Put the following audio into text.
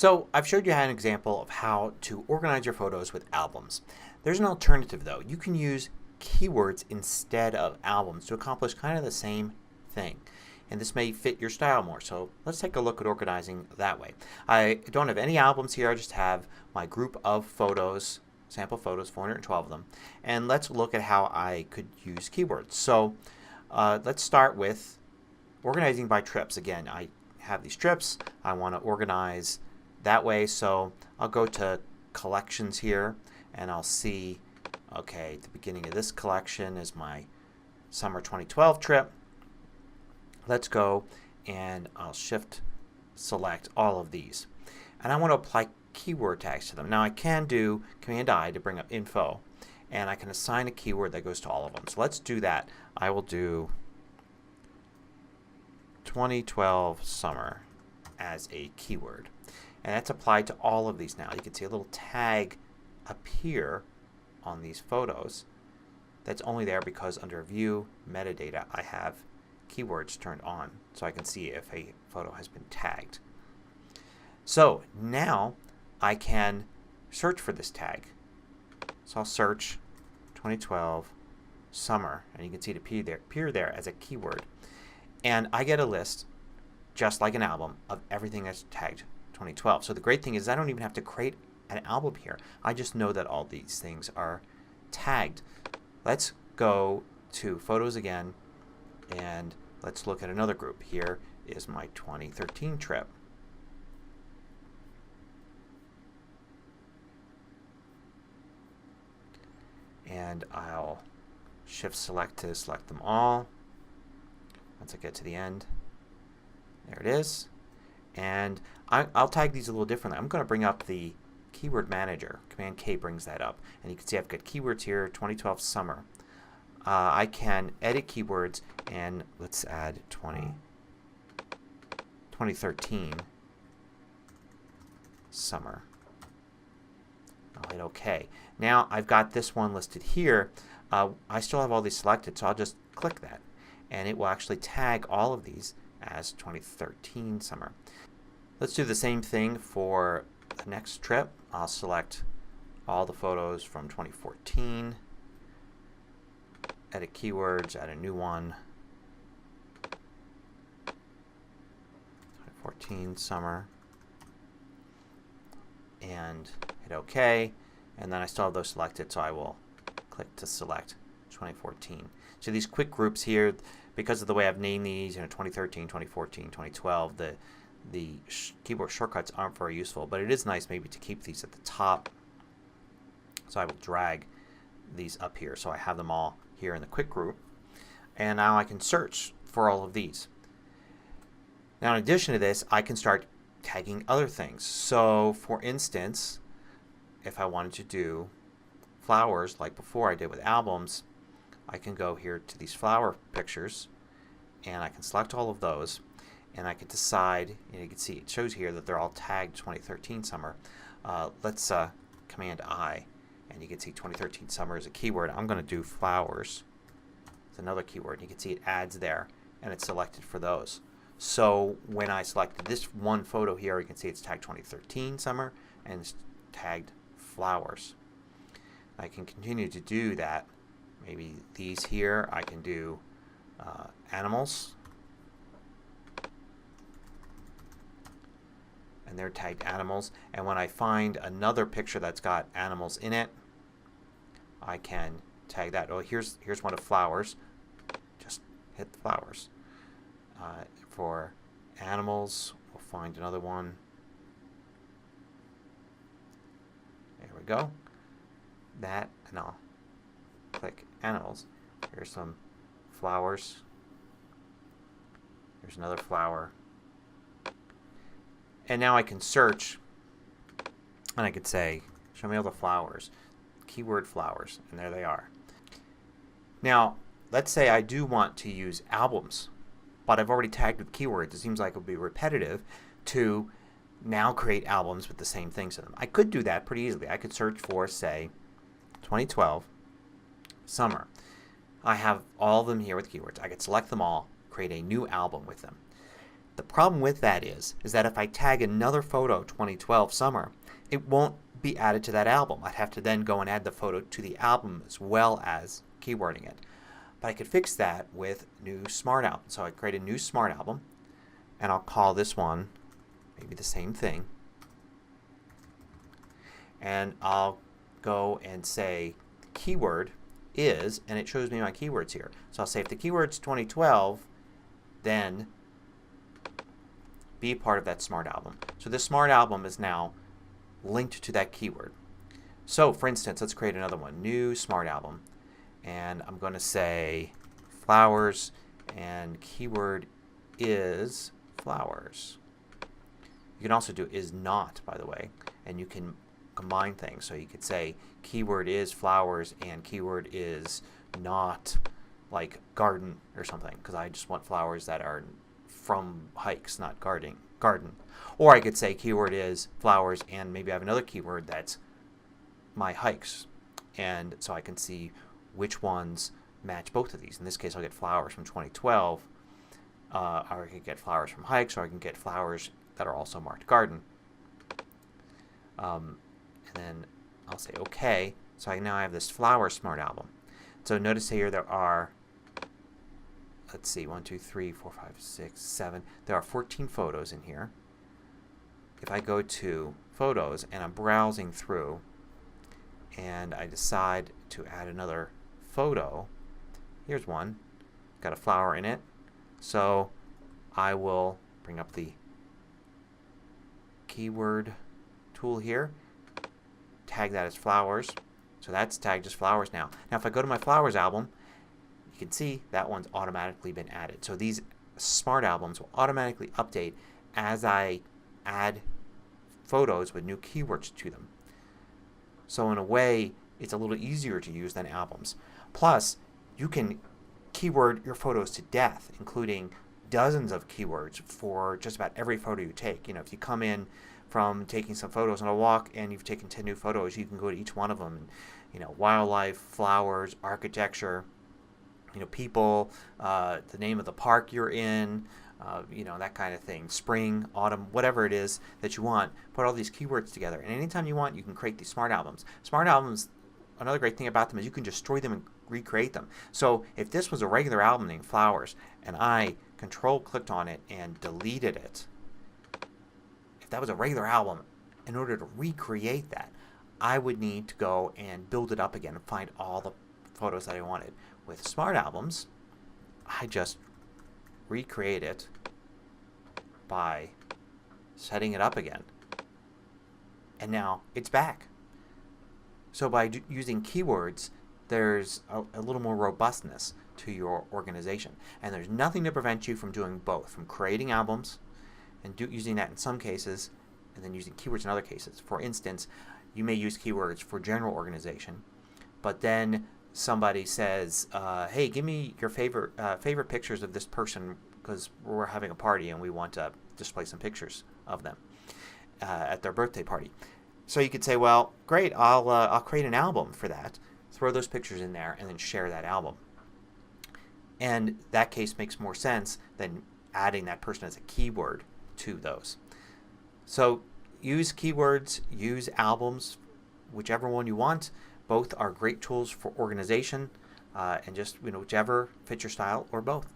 So I've showed you an example of how to organize your photos with albums. There's an alternative though. You can use keywords instead of albums to accomplish kind of the same thing. And this may fit your style more. So let's take a look at organizing that way. I don't have any albums here. I just have my group of photos, sample photos, 412 of them. And let's look at how I could use keywords. So let's start with organizing by trips. Again, I have these trips. I want to organize that way. So I'll go to collections here and I'll see, okay, the beginning of this collection is my summer 2012 trip. Let's go and I'll shift select all of these. And I want to apply keyword tags to them. Now I can do Command I to bring up info and I can assign a keyword that goes to all of them. So let's do that. I will do 2012 summer as a keyword. And that's applied to all of these now. You can see a little tag appear on these photos. That's only there because under View Metadata I have keywords turned on so I can see if a photo has been tagged. So now I can search for this tag. So I'll search 2012 summer and you can see it appear there as a keyword. And I get a list, just like an album, of everything that's tagged 2012. So the great thing is I don't even have to create an album here. I just know that all these things are tagged. Let's go to photos again and let's look at another group. Here is my 2013 trip. And I'll shift select to select them all. Once I get to the end, there it is. And I'll tag these a little differently. I'm going to bring up the keyword manager. Command K brings that up. And you can see I've got keywords here, 2012 summer. I can edit keywords and let's add 2013 summer. I'll hit OK. Now I've got this one listed here. I still have all these selected, so I'll just click that. And it will actually tag all of these as 2013 summer. Let's do the same thing for the next trip. I'll select all the photos from 2014, edit keywords, add a new one, 2014 summer, and hit OK. And then I still have those selected, so I will click to select 2014. So these quick groups here, because of the way I've named these, 2013, 2014, 2012, the keyboard shortcuts aren't very useful, but it is nice maybe to keep these at the top. So I will drag these up here so I have them all here in the quick group. And now I can search for all of these. Now in addition to this, I can start tagging other things. So for instance, if I wanted to do flowers like before I did with albums, I can go here to these flower pictures and I can select all of those and I can decide, you can see it shows here that they're all tagged 2013 summer. Let's Command I and you can see 2013 summer is a keyword. I'm going to do flowers. It's another keyword. You can see it adds there and it's selected for those. So when I selected this one photo here, you can see it's tagged 2013 summer and it's tagged flowers. I can continue to do that. Maybe these here I can do animals, and they're tagged animals. And when I find another picture that's got animals in it, I can tag that. Oh, here's one of flowers. Just hit the flowers. For animals, we'll find another one. There we go. That, and I'll click animals. Here's some flowers. Here's another flower. And now I can search and I could say, show me all the flowers. Keyword flowers. And there they are. Now, let's say I do want to use albums, but I've already tagged with keywords. It seems like it would be repetitive to now create albums with the same things in them. I could do that pretty easily. I could search for, say, 2012 summer. I have all of them here with keywords. I could select them all, create a new album with them. The problem with that is that if I tag another photo 2012 summer, it won't be added to that album. I'd have to then go and add the photo to the album as well as keywording it. But I could fix that with new Smart Album. So I create a new Smart Album and I'll call this one maybe the same thing. And I'll go and say keyword is, and it shows me my keywords here. So I'll say if the keyword's 2012, then be part of that Smart Album. So this Smart Album is now linked to that keyword. So for instance, let's create another one. New Smart Album. And I'm going to say flowers and keyword is flowers. You can also do is not, by the way, and you can combine things. So you could say keyword is flowers and keyword is not like garden or something, because I just want flowers that are from hikes, not garden. Or I could say keyword is flowers and maybe I have another keyword that's my hikes, and so I can see which ones match both of these. In this case I'll get flowers from 2012, or I can get flowers from hikes, or I can get flowers that are also marked garden. And then I'll say OK. So now I have this flower Smart Album. So notice here there are, let's see, 1, 2, 3, 4, 5, 6, 7. There are 14 photos in here. If I go to Photos and I'm browsing through and I decide to add another photo, here's one. Got a flower in it. So I will bring up the keyword tool here, tag that as flowers. So that's tagged as flowers now. Now if I go to my flowers album, you can see that one's automatically been added. So these Smart Albums will automatically update as I add photos with new keywords to them. So in a way it's a little easier to use than albums. Plus you can keyword your photos to death, including dozens of keywords for just about every photo you take. You know, if you come in from taking some photos on a walk and you've taken 10 new photos, you can go to each one of them and, you know, wildlife, flowers, architecture, you know, people, the name of the park you're in, you know, that kind of thing. Spring, autumn, whatever it is that you want. Put all these keywords together, and anytime you want you can create these Smart Albums. Smart Albums, another great thing about them is you can destroy them and recreate them. So if this was a regular album named Flowers and I control clicked on it and deleted it, if that was a regular album, in order to recreate that I would need to go and build it up again and find all the photos that I wanted. With Smart Albums I just recreate it by setting it up again, and now it's back. So by using keywords there's a little more robustness to your organization, and there's nothing to prevent you from doing both, from creating albums and using that in some cases and then using keywords in other cases. For instance, you may use keywords for general organization, but then somebody says, hey, give me your favorite pictures of this person because we're having a party and we want to display some pictures of them at their birthday party. So you could say, well, great, I'll create an album for that, throw those pictures in there, and then share that album. And that case makes more sense than adding that person as a keyword to those. So use keywords, use albums, whichever one you want. Both are great tools for organization, and just, you know, whichever fits your style, or both.